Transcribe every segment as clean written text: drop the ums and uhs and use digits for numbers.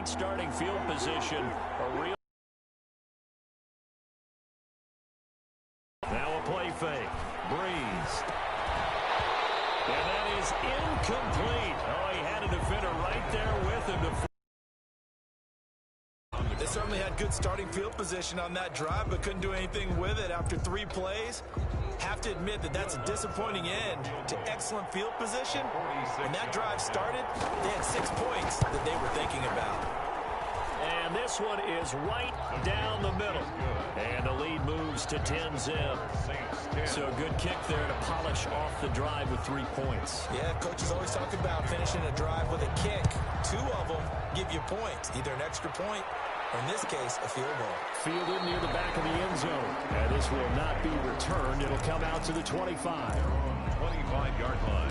great starting field position. Now a play fake. Breeze. And that is incomplete. Oh, he had a defender right there with him. They certainly had good starting field position on that drive, but couldn't do anything with it after 3 plays. Have to admit that that's a disappointing end to excellent field position. When that drive started, they had 6 points that they were thinking about. And this one is right down the middle. And the lead moves to 10-zip. So a good kick there to polish off the drive with 3 points. Yeah, coaches always talk about finishing a drive with a kick. 2 of them give you points, either an extra point, or in this case, a field goal. Fielded near the back of the end zone. And this will not be returned. It'll come out to the 25. 25-yard line.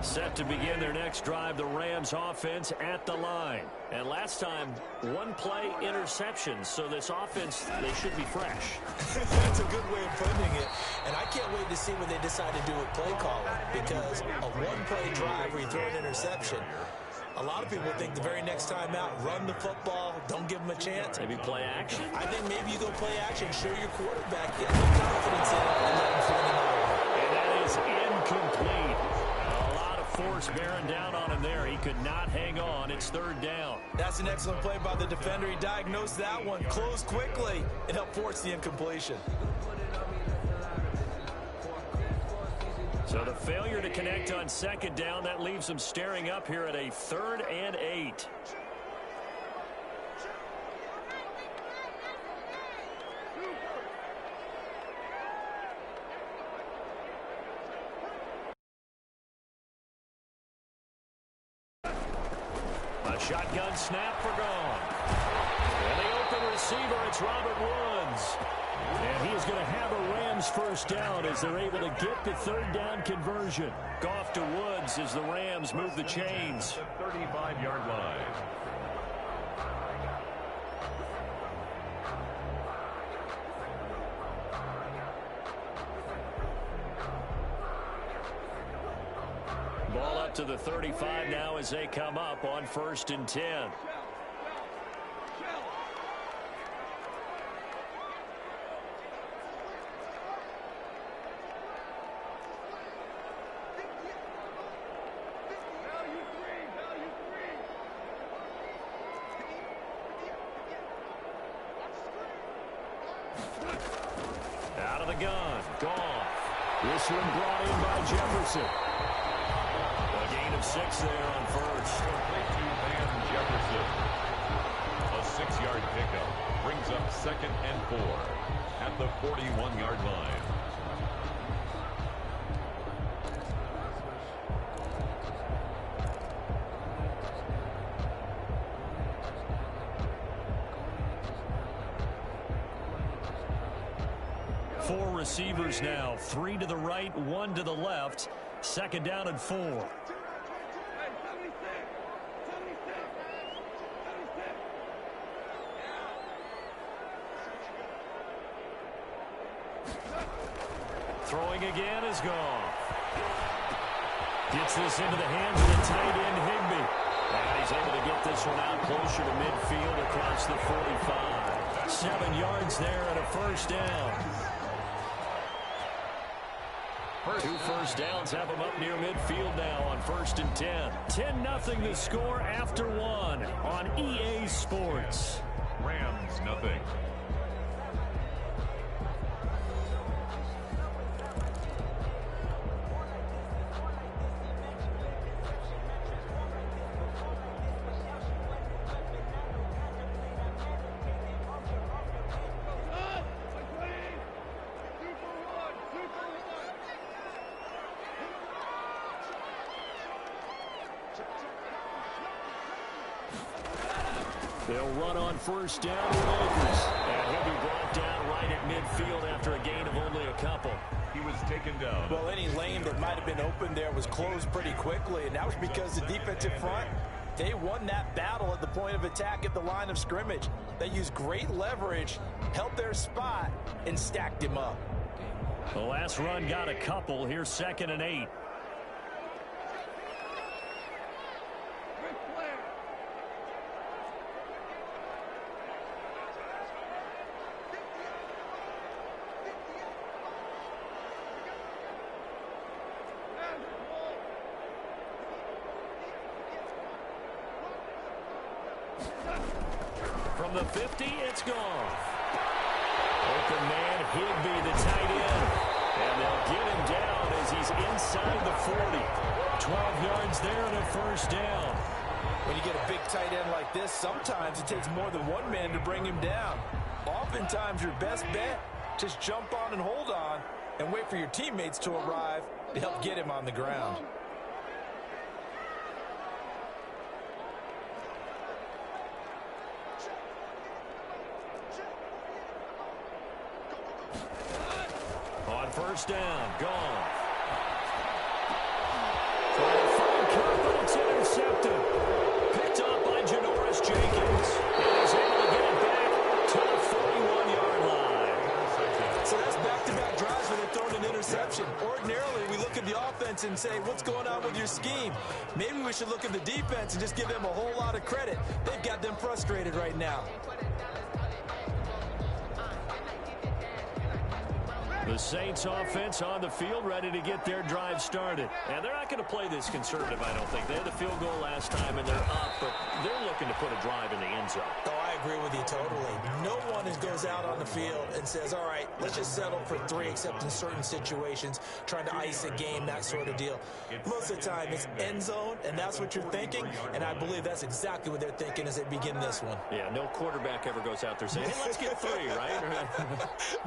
Set to begin their next drive, the Rams offense at the line. And last time, 1-play interception. So this offense, they should be fresh. That's a good way of putting it. And I can't wait to see what they decide to do with play calling. Because a 1-play drive where you throw an interception, a lot of people think the very next time out, run the football, don't give them a chance. Maybe play action. I think maybe you go play action, show your quarterback, get some confidence in it, and let him fling it over. And that is incomplete. Force bearing down on him there. He could not hang on. It's 3rd down. That's an excellent play by the defender. He diagnosed that one, closed quickly, and helped force the incompletion. So the failure to connect on 2nd down, that leaves them staring up here at a 3rd and 8. Shotgun snap for gone. And the open receiver, it's Robert Woods. And he is going to have a Rams 1st down as they're able to get the 3rd down conversion. Goff to Woods as the Rams move the chains. 35-yard line. Ball up to the 35 now as they come up on 1st and 10. Out of the gun. Goff. This one brought in by Jefferson. A gain of 6 there on 1st. Van Jefferson. A 6-yard pickup brings up 2nd and 4 at the 41-yard line. Four receivers now, 3 to the right, 1 to the left. 2nd down and 4. Throwing again is Goff. Gets this into the hands of the tight end, Higbee. And he's able to get this one out closer to midfield across the 45. 7 yards there and a 1st down. 2 1st downs have them up near midfield now on 1st and 10. 10-0 the score after 1 on EA Sports. Rams nothing. They'll run on 1st down with Akers. And he'll be brought down right at midfield after a gain of only a couple. He was taken down. Well, any lane that might have been open there was closed pretty quickly, and that was because the defensive front, they won that battle at the point of attack at the line of scrimmage. They used great leverage, held their spot, and stacked him up. The last run got a couple. Here's 2nd and 8. From the 50, it's gone. Open man, Higbee, the tight end. And they'll get him down as he's inside the 40. 12 yards there and a first down. When you get a big tight end like this, sometimes it takes more than one man to bring him down. Oftentimes, your best bet, just jump on and hold on and wait for your teammates to arrive to help get him on the ground. On first down, gone. Trying to find Cup, but it's intercepted. Picked up by Janoris Jenkins. And he's able to get it back to the 41-yard line. So that's back-to-back drives where they're throwing an interception. Ordinarily, we look at the offense and say, what's going on with your scheme? Maybe we should look at the defense and just give them a whole lot of credit. They've got them frustrated right now. The Saints offense on the field, ready to get their drive started. And they're not going to play this conservative, I don't think. They had the field goal last time, and they're up, but they're looking to put a drive in the end zone. Oh, I agree with you totally. No one goes out on the field and says, all right, let's just settle for 3, except in certain situations, trying to ice a game, that sort of deal. Most of the time, it's end zone, and that's what you're thinking, and I believe that's exactly what they're thinking as they begin this one. Yeah, no quarterback ever goes out there saying, hey, let's get 3, right?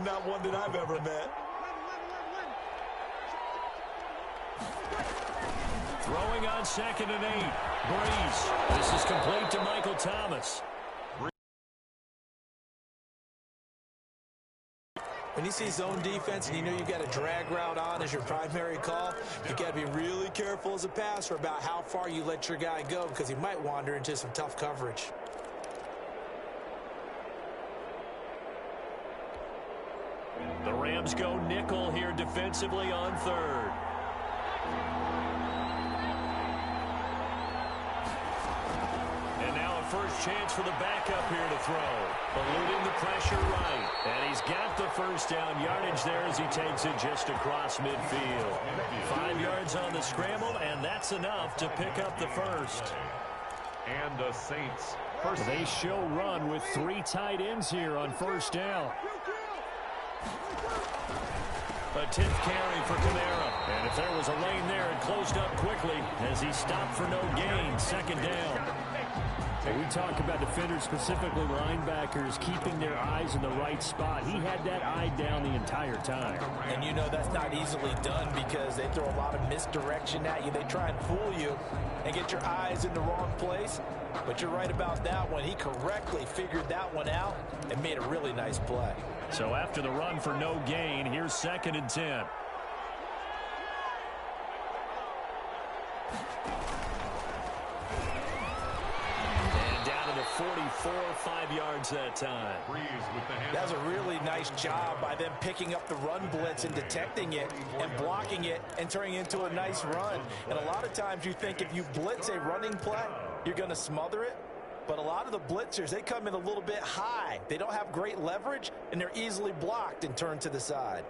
Not one that I've ever met. Throwing on 2nd and 8. Breeze. This is complete to Michael Thomas. When you see zone defense and you know you've got a drag route on as your primary call, you've got to be really careful as a passer about how far you let your guy go because he might wander into some tough coverage. The Rams go nickel here defensively on 3rd. And now a first chance for the backup here to throw. Eluding the pressure right. And he's got the first down yardage there as he takes it just across midfield. 5 yards on the scramble, and that's enough to pick up the first. And the Saints. They show run with 3 tight ends here on first down. A 10th carry for Kamara. And if there was a lane there, it closed up quickly as he stopped for no gain. 2nd down. When we talk about defenders, specifically linebackers, keeping their eyes in the right spot. He had that eye down the entire time. And you know that's not easily done because they throw a lot of misdirection at you. They try and fool you and get your eyes in the wrong place. But you're right about that one. He correctly figured that one out and made a really nice play. So after the run for no gain, here's 2nd and 10. And down to the 44, 5 yards that time. That was a really nice job by them picking up the run blitz and detecting it and blocking it and turning it into a nice run. And a lot of times you think if you blitz a running play, you're going to smother it. But a lot of the blitzers, they come in a little bit high. They don't have great leverage, and they're easily blocked and turned to the side.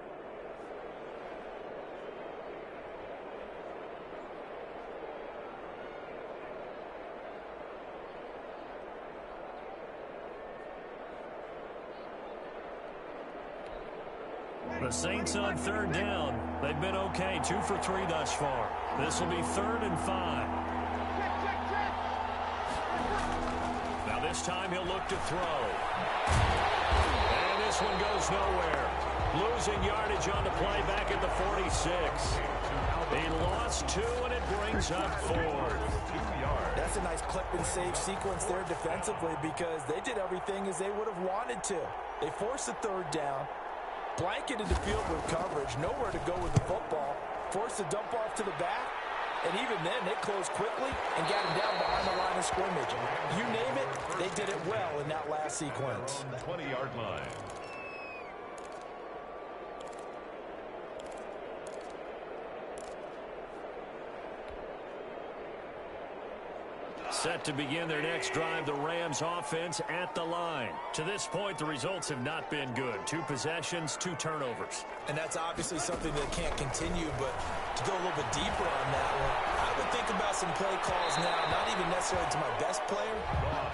The Saints on 3rd down. They've been okay, 2 for 3 thus far. This will be 3rd and 5. This time he'll look to throw. And this one goes nowhere. Losing yardage on the play back at the 46. He lost 2, and it brings up 4th. That's a nice clip and save sequence there defensively because they did everything as they would have wanted to. They forced the 3rd down. Blanketed the field with coverage, nowhere to go with the football. Forced to dump off to the back. And even then, they closed quickly and got him down behind the line of scrimmage. You name it, they did it well in that last sequence. 20-yard line. Set to begin their next drive, the Rams offense at the line. To this point, the results have not been good. 2 possessions, 2 turnovers. And that's obviously something that can't continue, but to go a little bit deeper on that one, I would think about some play calls now, not even necessarily to my best player,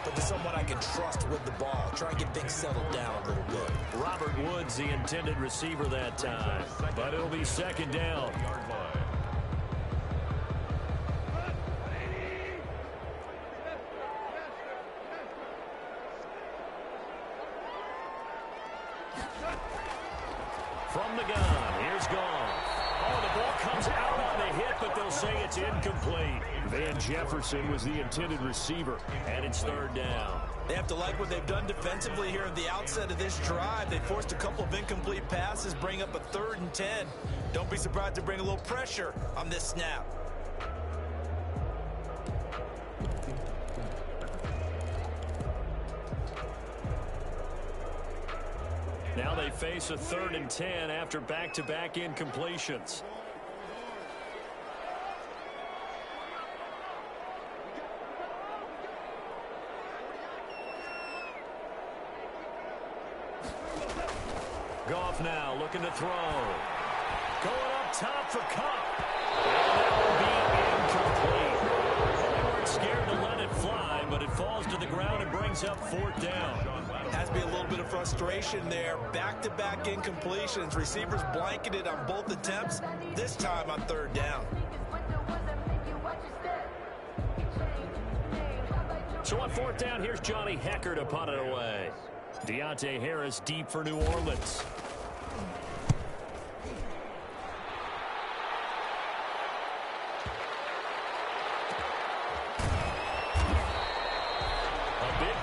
but to someone I can trust with the ball. Try and get things settled down a little bit. Robert Woods, the intended receiver that time, but it'll be second down. From the gun, here's Goff. Oh, the ball comes out on the hit, but they'll say it's incomplete. Van Jefferson was the intended receiver, and it's third down. They have to like what they've done defensively here at the outset of this drive. They forced a couple of incomplete passes, bring up a 3rd and 10. Don't be surprised to bring a little pressure on this snap. Now they face a 3rd and 10 after back-to-back incompletions. Goff now looking to throw. Going up top for Cup. And that will be incomplete. They weren't scared to let it fly, but it falls to the ground and brings up 4th down. Has to be a little bit of frustration there. Back-to-back incompletions. Receivers blanketed on both attempts, this time on 3rd down. So on 4th down, here's Johnny Hecker to punt it away. Deontay Harris deep for New Orleans.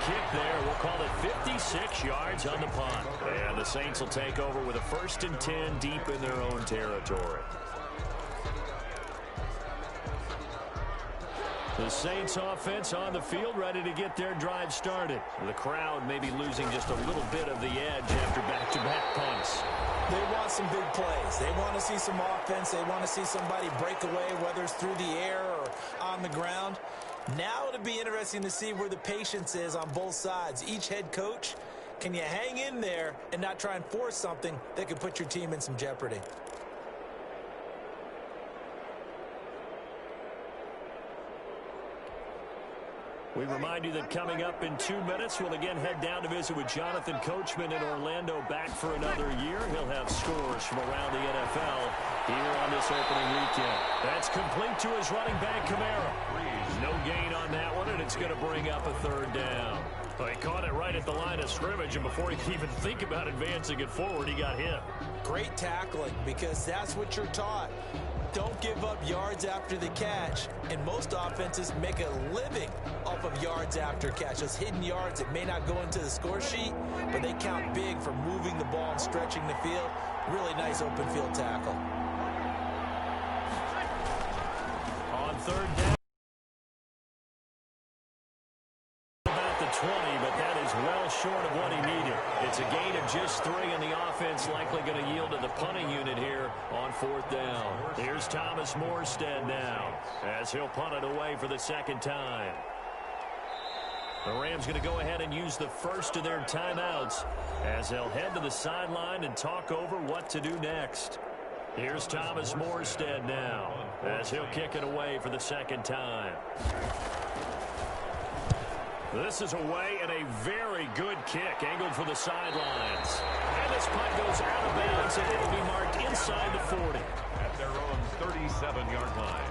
Kick there. We'll call it 56 yards on the punt. And the Saints will take over with a 1st and 10 deep in their own territory. The Saints offense on the field ready to get their drive started. The crowd may be losing just a little bit of the edge after back-to-back punts. They want some big plays. They want to see some offense. They want to see somebody break away, whether it's through the air or on the ground. Now it'll be interesting to see where the patience is on both sides. Each head coach, can you hang in there and not try and force something that could put your team in some jeopardy? We remind you that coming up in 2 minutes, we'll again head down to visit with Jonathan Coachman in Orlando, back for another year. He'll have scores from around the NFL here on this opening weekend. That's complete to his running back, Kamara. No gain on that one, and it's going to bring up a 3rd down. Well, he caught it right at the line of scrimmage, and before he could even think about advancing it forward, he got hit. Great tackling, because that's what you're taught. Don't give up yards after the catch, and most offenses make a living off of yards after catch. Those hidden yards that may not go into the score sheet, but they count big for moving the ball and stretching the field. Really nice open field tackle. On 3rd down. About the 20, but that is well short of what he needed. It's a gain of just 3, and the offense likely going to yield to the punting unit here on 4th down. Here's Thomas Morstead now, as he'll punt it away for the 2nd time. The Rams going to go ahead and use the first of their timeouts as they'll head to the sideline and talk over what to do next. Here's Thomas Morstead now, as he'll kick it away for the 2nd time. This is away, and a very good kick angled for the sidelines. And this punt goes out of bounds, and it'll be marked inside the 40. At their own 37-yard line.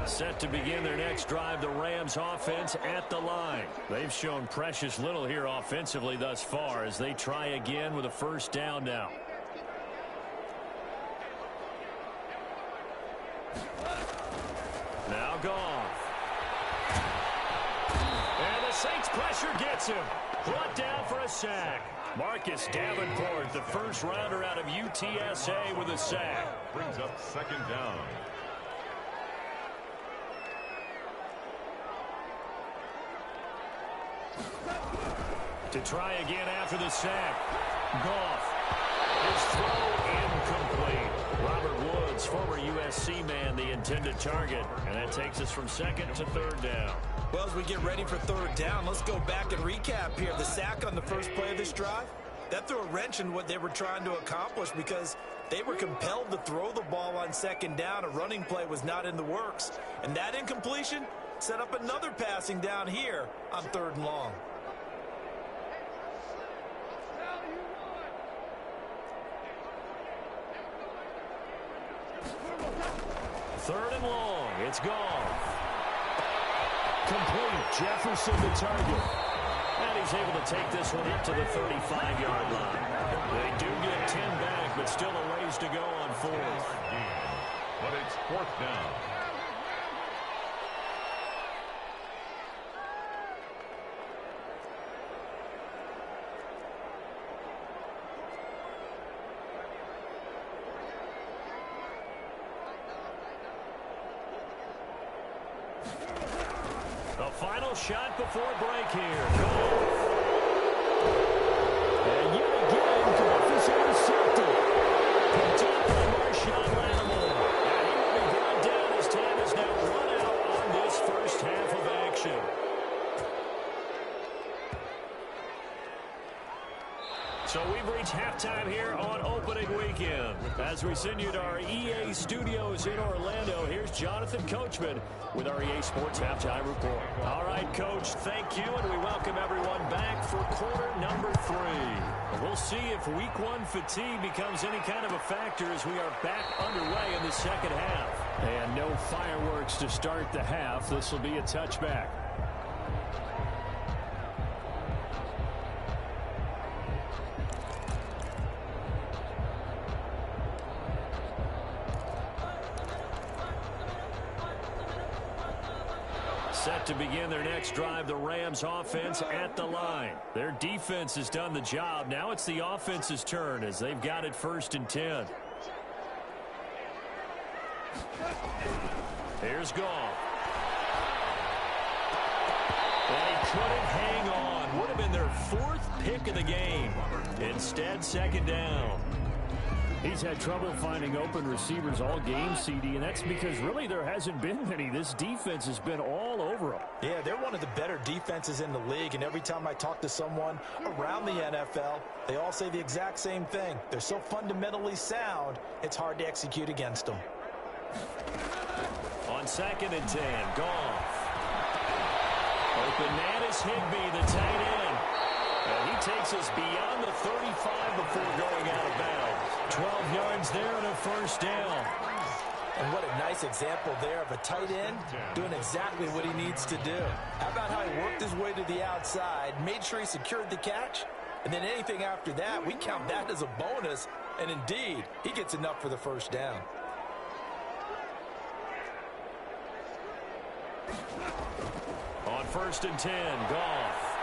Set to begin their next drive, the Rams offense at the line. They've shown precious little here offensively thus far as they try again with a 1st down now. Now Goff. And the Saints pressure gets him. Brought down for a sack. Marcus Davenport, the first rounder out of UTSA, with a sack. Brings up second down. To try again after the sack. Goff. His throw incomplete. Robert Woods, former USC man, the intended target. And that takes us from second to third down. Well, as we get ready for third down, let's go back and recap here. The sack on the first play of this drive, that threw a wrench in what they were trying to accomplish because they were compelled to throw the ball on second down. A running play was not in the works. And that incompletion set up another passing down here on third and long. Third and long. It's Goff. Complete. Jefferson the target. And he's able to take this one up to the 35-yard line. They do get 10 back, but still a ways to go on fourth. But it's fourth down. The final shot before break here. Goff. And yet again, Goff is intercepted. Picked up by Marshawn Lattimore. And he will be brought down as time is now run out on this first half of action. So we've reached halftime here on opening weekend. As we send you to our EA studios in Orlando, here's Jonathan Coachman with our EA Sports Halftime Report. All right, Coach, thank you, and we welcome everyone back for quarter number 3. We'll see if week 1 fatigue becomes any kind of a factor as we are back underway in the second half. And no fireworks to start the half. This will be a touchback. Set to begin their next drive, the Rams offense at the line. Their defense has done the job. Now it's the offense's turn as they've got it 1st and 10. Here's Goff. And he couldn't hang on. Would have been their 4th pick of the game. Instead, second down. He's had trouble finding open receivers all game, CD, and that's because really there hasn't been many. This defense has been all over them. Yeah, they're one of the better defenses in the league, and every time I talk to someone around the NFL, they all say the exact same thing. They're so fundamentally sound, it's hard to execute against them. On 2nd and 10, Goff. Open man is Higbee, the tight end. And he takes us beyond the 35 before going out of bounds. 12 yards there and a first down. And what a nice example there of a tight end doing exactly what he needs to do. How about how he worked his way to the outside, made sure he secured the catch, and then anything after that, we count that as a bonus. And indeed, he gets enough for the first down. On 1st and 10, Goff.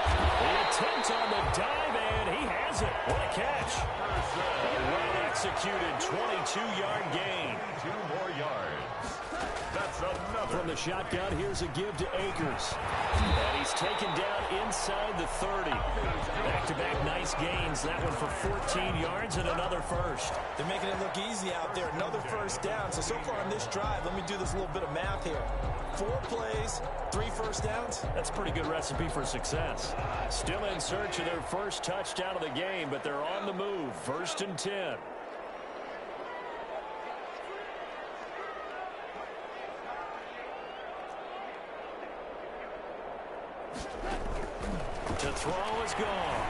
The attempt on the dive, and he has it. What a catch. A well-executed 22-yard gain. 2 more yards. That's another. From the shotgun, here's a give to Akers. And he's taken down inside the 30. Back-to-back nice gains. That one for 14 yards and another first. They're making it look easy out there. Another first down. So far on this drive, let me do this little bit of math here. 4 plays, 3 first downs. That's a pretty good recipe for success. Still in search of their first touchdown of the game, but they're on the move. 1st and 10. To throw is gone.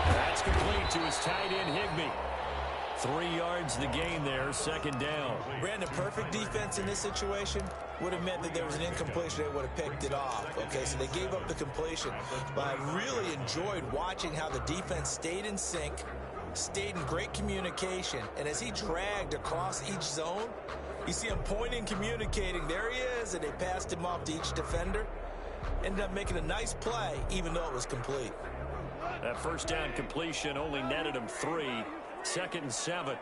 That's complete to his tight end, Higbee. 3 yards the gain there, 2nd down. Brandon, perfect defense in this situation would have meant that there was an incompletion. They would have picked it off. Okay, so they gave up the completion. But I really enjoyed watching how the defense stayed in sync, stayed in great communication, and as he dragged across each zone, You see him pointing, communicating. There he is, and they passed him off to each defender. Ended up making a nice play, even though it was complete. That first down completion only netted him 3. 2nd and 7.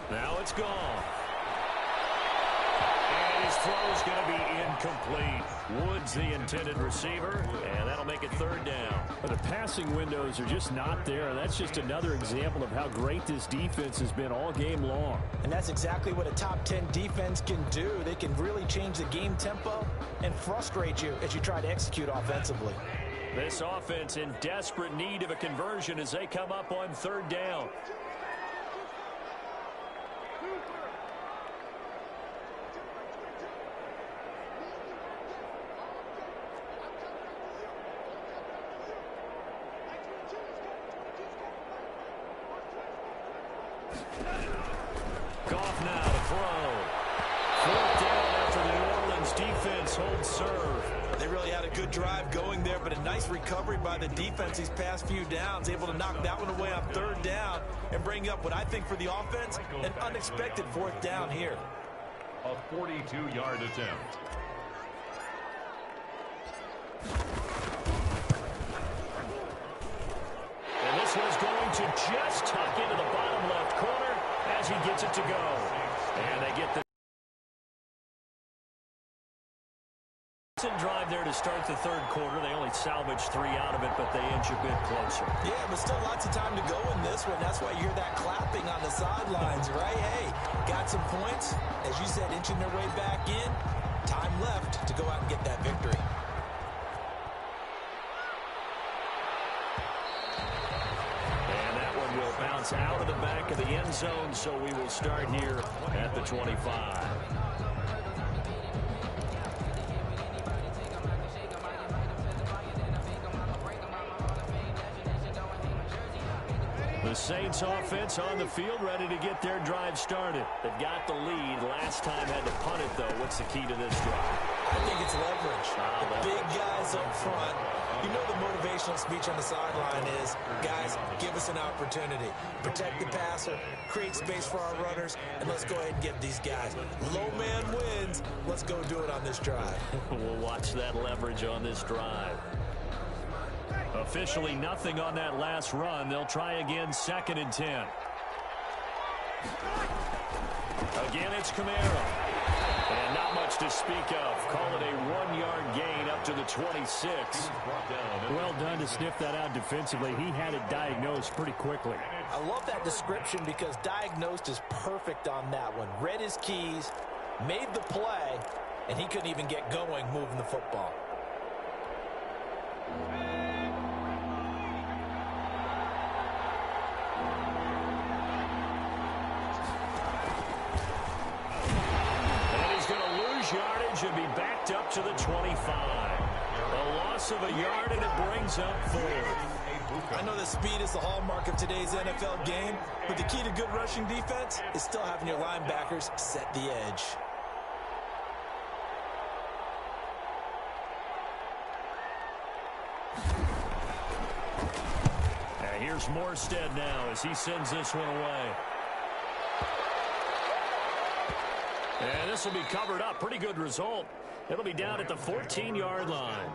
Now it's gone. And his throw's going to be incomplete. Woods the intended receiver, and that'll make it 3rd down. The passing windows are just not there. That's just another example of how great this defense has been all game long. And that's exactly what a top 10 defense can do. They can really change the game tempo and frustrate you as you try to execute offensively. This offense in desperate need of a conversion as they come up on 3rd down. Goff now to throw. 4th down after the New Orleans defense holds serve. They really had a good drive going there, but a nice recovery by the defense these past few downs, able to knock that one away on 3rd down and bring up what I think for the offense, an unexpected 4th down here. A 42-yard attempt. And this one's going to just tuck into the bottom left corner as he gets it to go. And they get the drive there to start the 3rd quarter. They only salvaged 3 out of it, but they inch a bit closer. Yeah, but still lots of time to go in this one. That's why you hear that clapping on the sidelines, right? Hey, got some points. As you said, inching their way back in. Time left to go out and get that victory. And that one will bounce out of the back of the end zone, so we will start here at the 25. The Saints offense on the field, ready to get their drive started. They've got the lead. Last time had to punt it, though. What's the key to this drive? I think it's leverage. The big guys up front. You know the motivational speech on the sideline is, guys, give us an opportunity. Protect the passer, create space for our runners, and let's go ahead and get these guys. Low man wins. Let's go do it on this drive. We'll watch that leverage on this drive. Officially nothing on that last run. They'll try again, 2nd and 10. Again, it's Camaro. And not much to speak of. Call it a 1-yard gain up to the 26. Well done to sniff that out defensively. He had it diagnosed pretty quickly. I love that description because diagnosed is perfect on that one. Read his keys, made the play, and he couldn't even get going moving the football. Yardage and be backed up to the 25. A loss of a yard, and it brings up 4th. I know that speed is the hallmark of today's NFL game, but the key to good rushing defense is still having your linebackers set the edge. And here's Morstead now as he sends this one away. And this will be covered up. Pretty good result. It'll be down at the 14-yard line.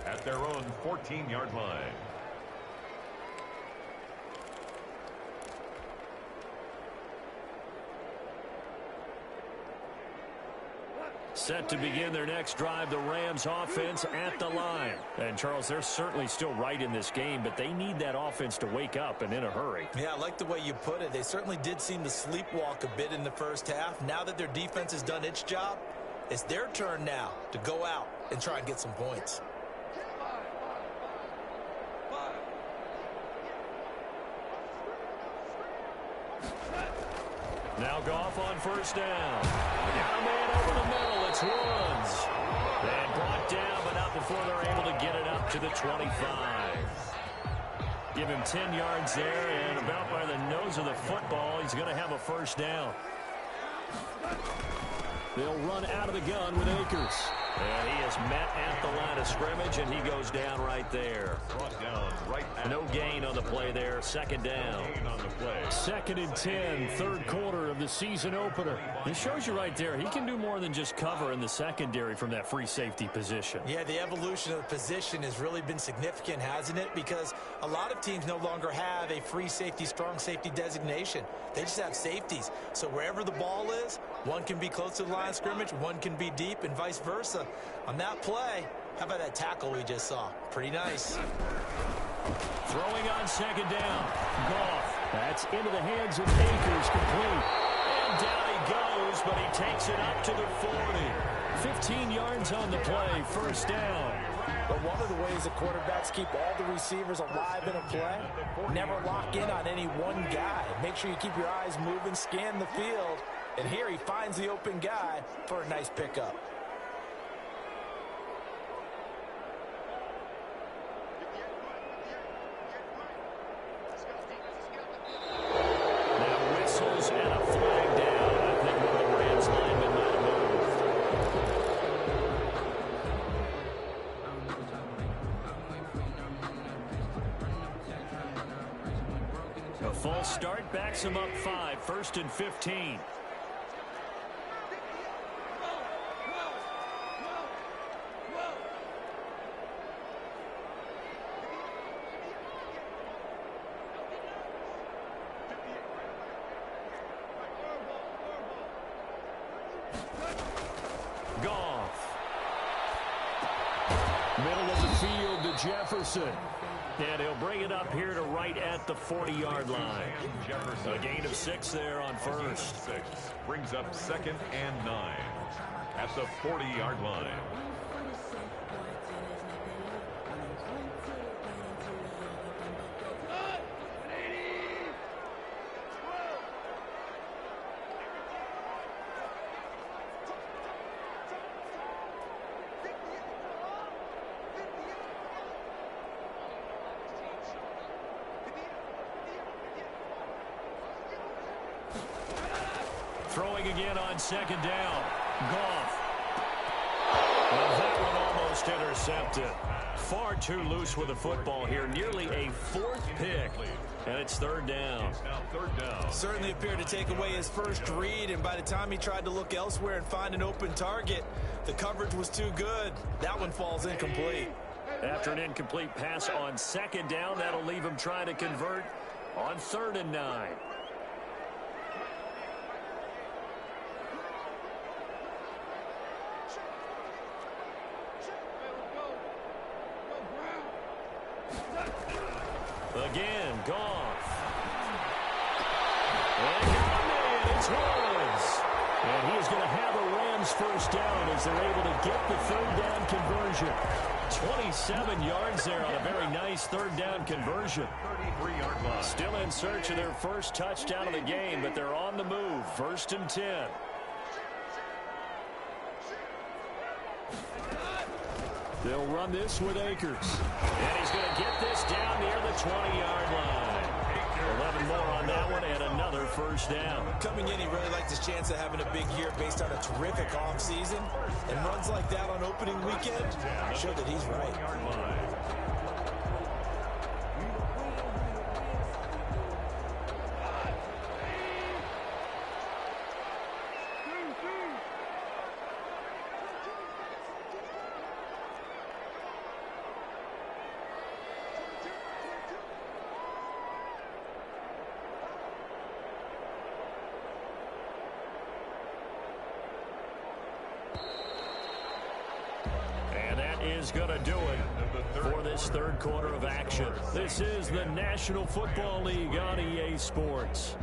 At their own 14-yard line. Set to begin their next drive, the Rams offense at the line. And, Charles, they're certainly still right in this game, but they need that offense to wake up and in a hurry. Yeah, I like the way you put it. They certainly did seem to sleepwalk a bit in the first half. Now that their defense has done its job, it's their turn now to go out and try and get some points. Now Goff on 1st down. Got a man over the middle. It's Woods. And brought down, but not before they're able to get it up to the 25. Give him 10 yards there, and about by the nose of the football, he's going to have a 1st down. They'll run out of the gun with Akers. And he is just met at the line of scrimmage, and he goes down right there. No gain on the play there. Second down. Second and 10, third quarter of the season opener. It shows you right there, he can do more than just cover in the secondary from that free safety position. Yeah, the evolution of the position has really been significant, hasn't it? Because a lot of teams no longer have a free safety, strong safety designation. They just have safeties. So wherever the ball is, one can be close to the line of scrimmage, one can be deep, and vice versa. On that play, how about that tackle we just saw? Pretty nice. Throwing on second down. Goff. That's into the hands of Akers, complete. And down he goes, but he takes it up to the 40. 15 yards on the play, first down. But one of the ways the quarterbacks keep all the receivers alive in a play, never lock in on any one guy. Make sure you keep your eyes moving, scan the field, and here he finds the open guy for a nice pickup. Now whistles and a flag down. I think one of the Rams linemen might have moved. A false start backs him up 5, first and 15. Goff. Middle of the field to Jefferson. And he'll bring it up here to right at the 40-yard line. A gain of 6 there on first. 6 brings up second and 9 at the 40-yard line. Throwing again on second down. Goff. Well, that one almost intercepted. Far too loose with the football here. Nearly a 4th pick. And it's third down. Certainly appeared to take away his first read, and by the time he tried to look elsewhere and find an open target, the coverage was too good. That one falls incomplete. After an incomplete pass on second down, that'll leave him trying to convert on 3rd and 9. Again, Goff. And it's Woods. And he is going to have a Rams first down as they're able to get the 3rd down conversion. 27 yards there on a very nice 3rd down conversion. 33-yard line. Still in search of their first touchdown of the game, but they're on the move. 1st and 10. They'll run this with Akers. And he's going to get this down near the 20-yard line. 11 more on that one and another first down. Coming in, he really liked his chance of having a big year based on a terrific offseason. And runs like that on opening weekend show that he's right. Is going to do it for this 3rd quarter of action. This is the National Football League on EA Sports.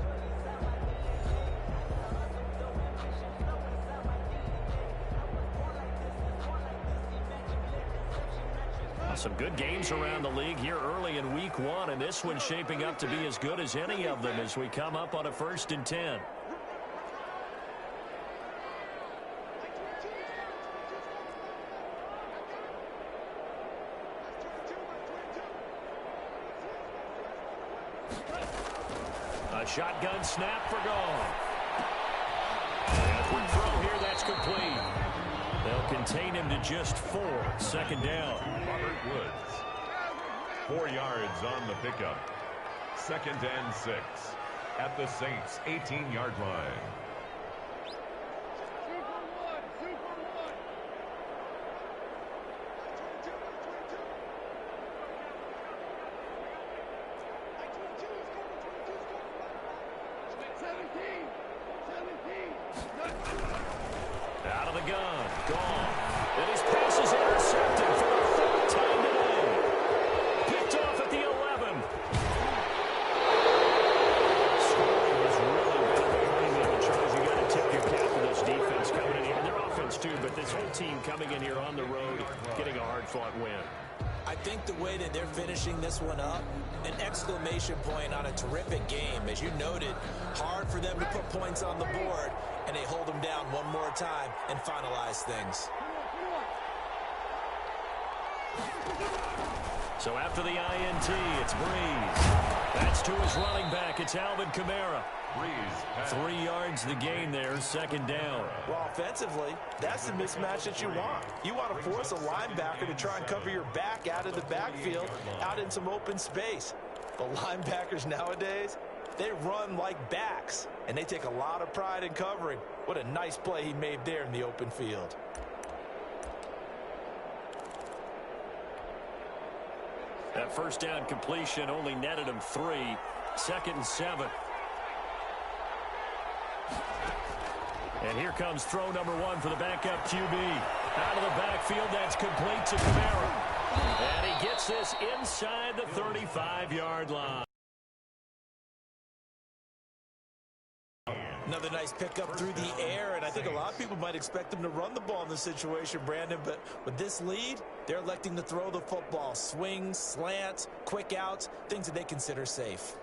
Some good games around the league here early in week 1, and this one's shaping up to be as good as any of them as we come up on a 1st and 10. A shotgun snap for Goff. And a quick throw here, that's complete. They'll contain him to just 4. Second down. Robert Woods. 4 yards on the pickup. 2nd and 6 at the Saints' 18-yard line. Out of the gun. Gone. And his pass is intercepted for the 3rd time today. Picked off at the 11. Scoring was really good behind them. And Charles, you got to tip your cap to this defense coming in here. And their offense, too, but this whole team coming in here on the road, getting a hard-fought win. I think the way that they're finishing this one up, an exclamation point on a terrific game. As you noted, hard for them to put points on the board, and they hold them down one more time and finalize things. So after the INT, it's Breeze. That's to his running back. It's Alvin Kamara. Breeze. 3 yards the gain there, 2nd down. Well, offensively, that's the mismatch that you want. You want to force a linebacker to try and cover your back out of the backfield, out in some open space. But linebackers nowadays, they run like backs, and they take a lot of pride in covering. What a nice play he made there in the open field. That first down completion only netted him 3. 2nd and 7. And here comes throw number 1 for the backup QB. Out of the backfield, that's complete to Kamara. And he gets this inside the 35-yard line. Another nice pickup through the air, and I think a lot of people might expect them to run the ball in this situation, Brandon, but with this lead, they're electing to throw the football. Swings, slants, quick outs, things that they consider safe.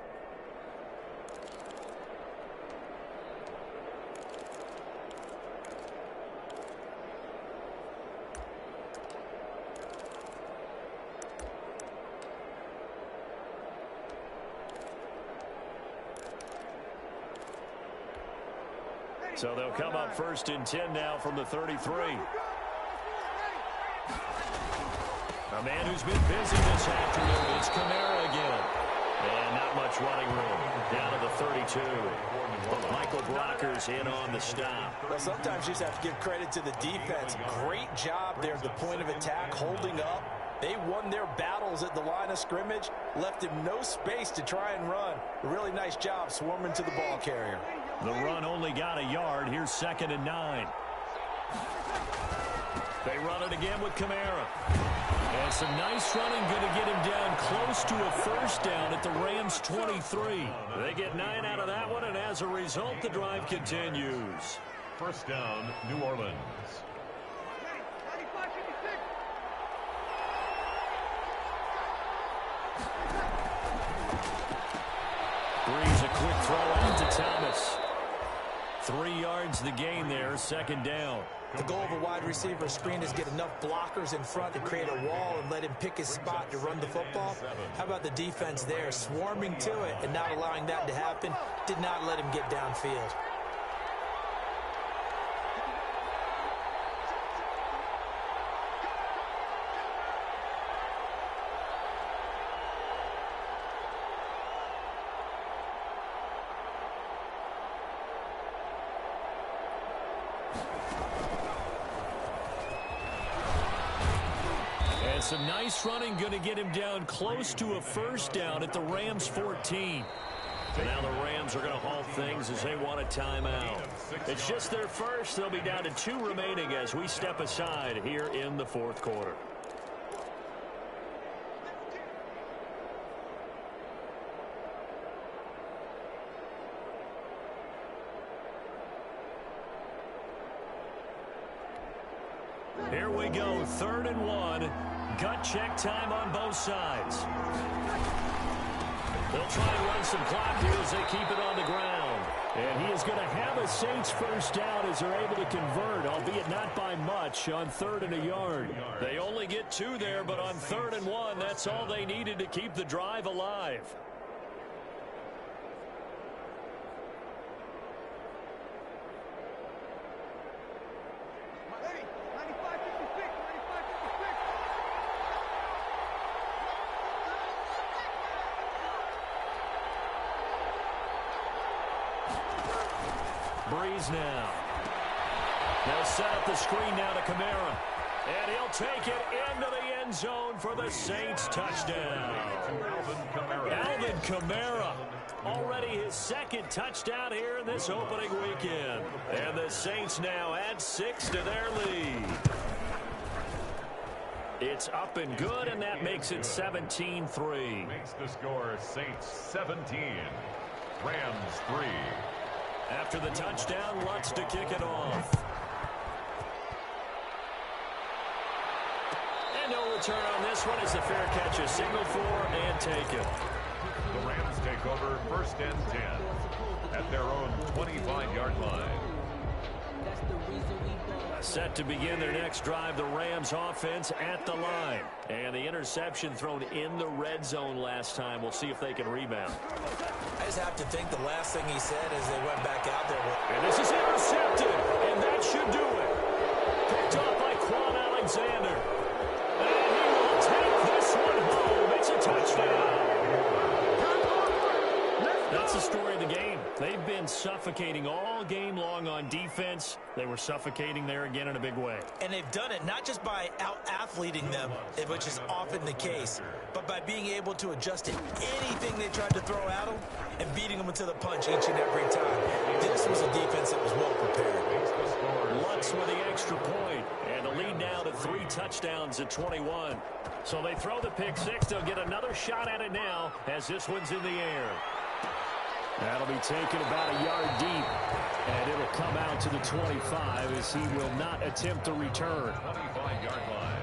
So they'll come up 1st and 10 now from the 33. A man who's been busy this afternoon. It's Kamara again. And not much running room. Down to the 32. Michael Brocker's in on the stop. Well, sometimes you just have to give credit to the defense. Great job there at the point of attack, holding up. They won their battles at the line of scrimmage, left him no space to try and run. A really nice job swarming to the ball carrier. The run only got a yard. Here's 2nd and 9. They run it again with Kamara. And some nice running, going to get him down close to a 1st down at the Rams' 23. They get 9 out of that one, and as a result, the drive continues. 1st down, New Orleans. Breeze a quick throw out to Thomas. 3 yards the gain there, 2nd down. The goal of a wide receiver screen is get enough blockers in front to create a wall and let him pick his spot to run the football. How about the defense there, swarming to it and not allowing that to happen? Did not let him get downfield. Some nice running, going to get him down close to a 1st down at the Rams' 14. So now the Rams are going to halt things as they want a timeout. It's just their first. They'll be down to 2 remaining as we step aside here in the 4th quarter. Here we go, 3rd and 1. Gut check time on both sides. They'll try and run some clock here as they keep it on the ground. And he is going to have a Saints 1st down as they're able to convert, albeit not by much, on 3rd and a yard. They only get 2 there, but on 3rd and 1, that's all they needed to keep the drive alive. breeze now. They'll set up the screen now to Kamara. And he'll take it into the end zone for the Saints touchdown. Alvin Kamara, already his second touchdown here in this opening weekend. And the Saints now add 6 to their lead. It's up and good, and that makes it 17-3. Makes the score Saints 17, Rams 3. After the touchdown, Lutz to kick it off. No return on this one as the fair catch is signaled for and taken. The Rams take over 1st and 10 at their own 25-yard line. Set to begin their next drive, the Rams offense at the line. And the interception thrown in the red zone last time. We'll see if they can rebound. I just have to think the last thing he said as they went back out there. And this is intercepted, and that should do it. Picked off by Quan Alexander. And he will take this one home. It's a touchdown. That's the story of the game. They've been suffocating all game long on defense. They were suffocating there again in a big way. And they've done it not just by out-athleting them, which is often the case, but by being able to adjust to anything they tried to throw at them and beating them into the punch each and every time. This was a defense that was well prepared. Lutz with the extra point, and the lead now to 3 touchdowns at 21. So they throw the pick 6. They'll get another shot at it now as this one's in the air. That'll be taken about a yard deep, and it'll come out to the 25 as he will not attempt to return. 25-yard line.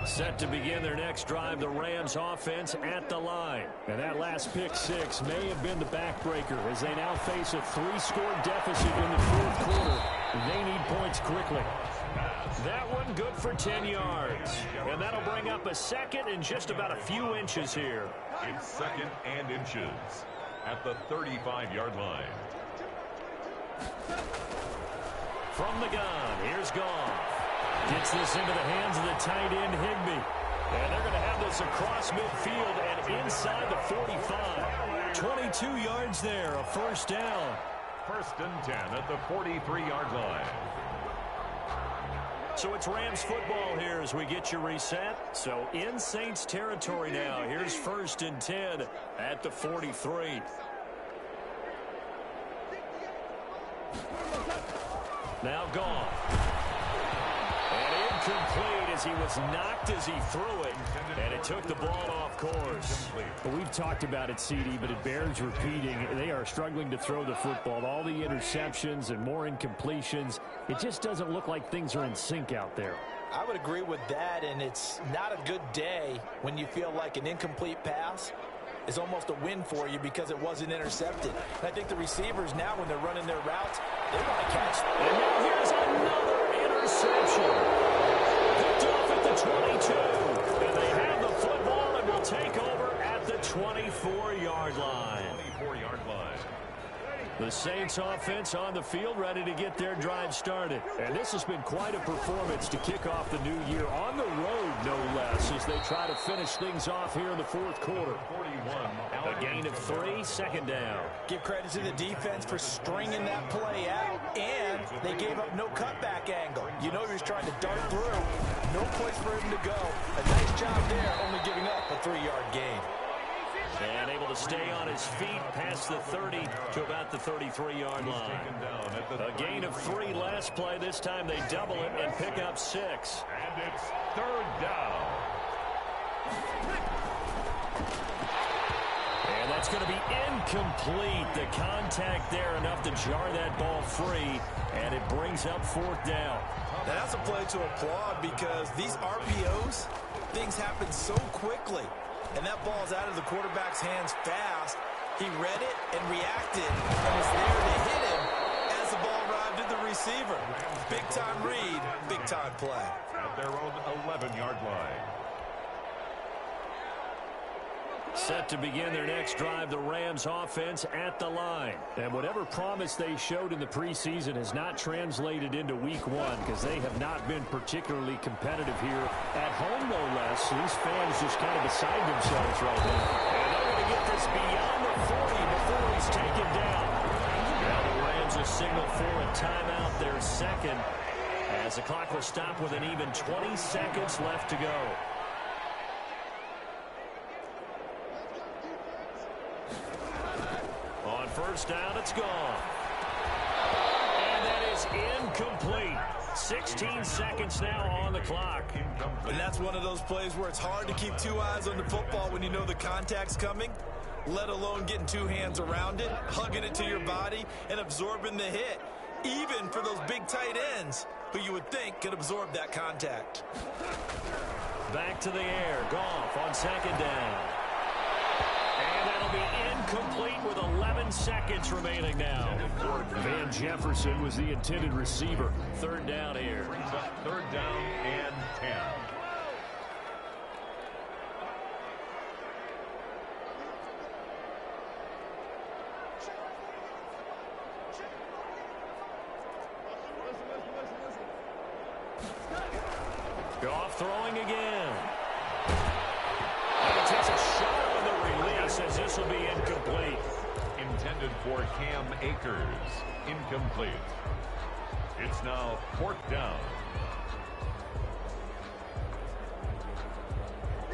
Set to begin their next drive, the Rams offense at the line. And that last pick 6 may have been the backbreaker as they now face a 3-score deficit in the 4th quarter. They need points quickly. That one good for 10 yards. And that'll bring up a second and just about a few inches here. It's 2nd and inches at the 35-yard line. From the gun, here's Goff. Gets this into the hands of the tight end, Higbee. And they're going to have this across midfield and inside the 45. 22 yards there, a first down. 1st and 10 at the 43-yard line. So it's Rams football here as we get you reset. So in Saints territory now. Here's 1st and 10 at the 43. Now Goff. And incomplete as he was knocked as he threw it. And it took the ball off course. Well, we've talked about it, CD, but it bears repeating. They are struggling to throw the football. All the interceptions and more incompletions. It just doesn't look like things are in sync out there. I would agree with that, and it's not a good day when you feel like an incomplete pass is almost a win for you because it wasn't intercepted. And I think the receivers now, when they're running their routes, they want to catch. And now here's another interception. Picked off at the 22. And they have the football and will take over at the 24-yard line. 24-yard line. The Saints offense on the field ready to get their drive started. And this has been quite a performance to kick off the new year on the road, no less, as they try to finish things off here in the 4th quarter. 41. A gain of 3, 2nd down. Give credit to the defense for stringing that play out, and they gave up no cutback angle. You know he was trying to dart through. No place for him to go. A nice job there, only giving up a 3-yard gain. And able to stay on his feet past the 30 to about the 33-yard line. A gain of 3 last play. This time they double it and pick up 6. And it's 3rd down. And that's going to be incomplete. The contact there enough to jar that ball free. And it brings up 4th down. Now that's a play to applaud because these RPOs, things happen so quickly. And that ball's out of the quarterback's hands fast. He read it and reacted and was there to hit him as the ball arrived at the receiver. Big-time read, big-time play. At their own 11-yard line. Set to begin their next drive, the Rams offense at the line. And whatever promise they showed in the preseason has not translated into week 1 because they have not been particularly competitive here at home, no less. These fans just kind of beside themselves right now. And they're going to get this beyond the 40 before he's taken down. Now the Rams will signal for a timeout, their second, as the clock will stop with an even 20 seconds left to go. On first down, it's gone. And that is incomplete. 16 seconds now on the clock. And that's one of those plays where it's hard to keep two eyes on the football when you know the contact's coming, let alone getting two hands around it, hugging it to your body, and absorbing the hit, even for those big tight ends who you would think could absorb that contact. Back to the air. Goff on second down. And that'll be incomplete with 11 seconds remaining now. Van Jefferson was the intended receiver. Third down here. Brings up third down and 10. Goff throwing again. And he takes a shot on the release as this will be incomplete. Intended for Cam Akers. Incomplete. It's now fourth down.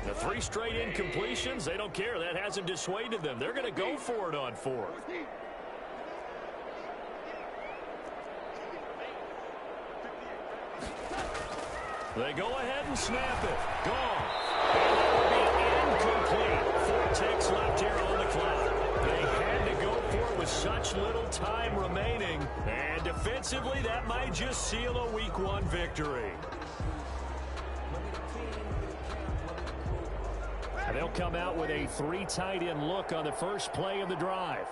The three straight incompletions, they don't care. That hasn't dissuaded them. They're going to go for it on fourth. They go ahead and snap it. Gone. And that will be incomplete. 4 ticks left here on the clock. They had to go for it with such little time remaining. And defensively, that might just seal a Week 1 victory. And they'll come out with a 3 tight end look on the first play of the drive.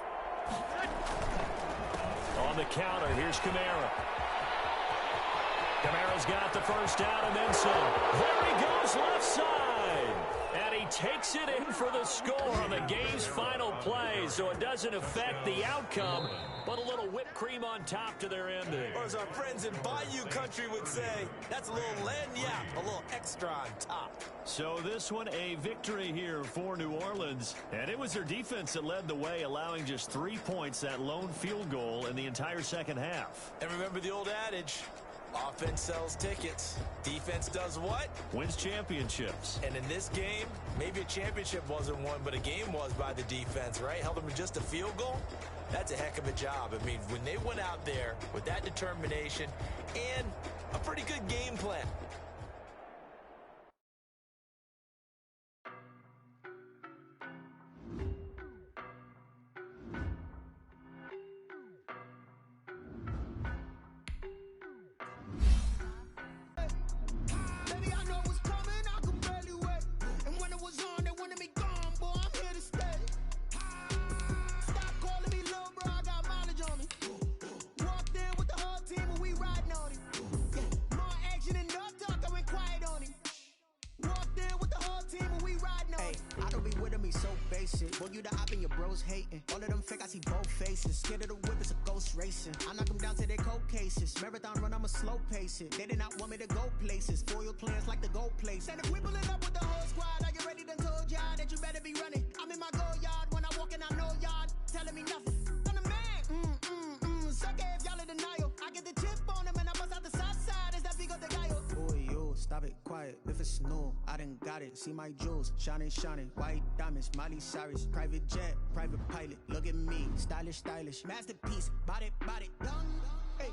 On the counter, here's Kamara. Kamara's got the first down and then some. There he goes left side. And he takes it in for the score on the game's final play. So it doesn't affect the outcome, but a little whipped cream on top to their ending. Or as our friends in Bayou Country would say, that's a little lagniappe, a little extra on top. So this one a victory here for New Orleans. And it was their defense that led the way, allowing just 3 points, that lone field goal in the entire second half. And remember the old adage, offense sells tickets. Defense does what? Wins championships. And in this game, maybe a championship wasn't won, but a game was by the defense, right? Held them to just a field goal. That's a heck of a job. I mean, when they went out there with that determination and a pretty good game plan. Boy, you the op and your bros hating. All of them fake, I see both faces. Scared of the whip, it's a ghost racing. I knock them down to their cold cases. Marathon run, I'ma slow pace it. They did not want me to go places. Foil plans like the gold place. And if we pulling up with the whole squad, are you ready? Done told y'all that you better be running. I'm in my go yard. When I walk in, I know y'all telling me nothing. I'm the man. Suck it if y'all in denial. I get the chip on them and I bust out the south side. Is that big of the guy? Boy, yo, stop it, quiet. If it's new, I done got it. See my jewels, shining, white diamonds, Miley Cyrus, private jet, private pilot. Look at me, stylish, masterpiece, body, young, hey.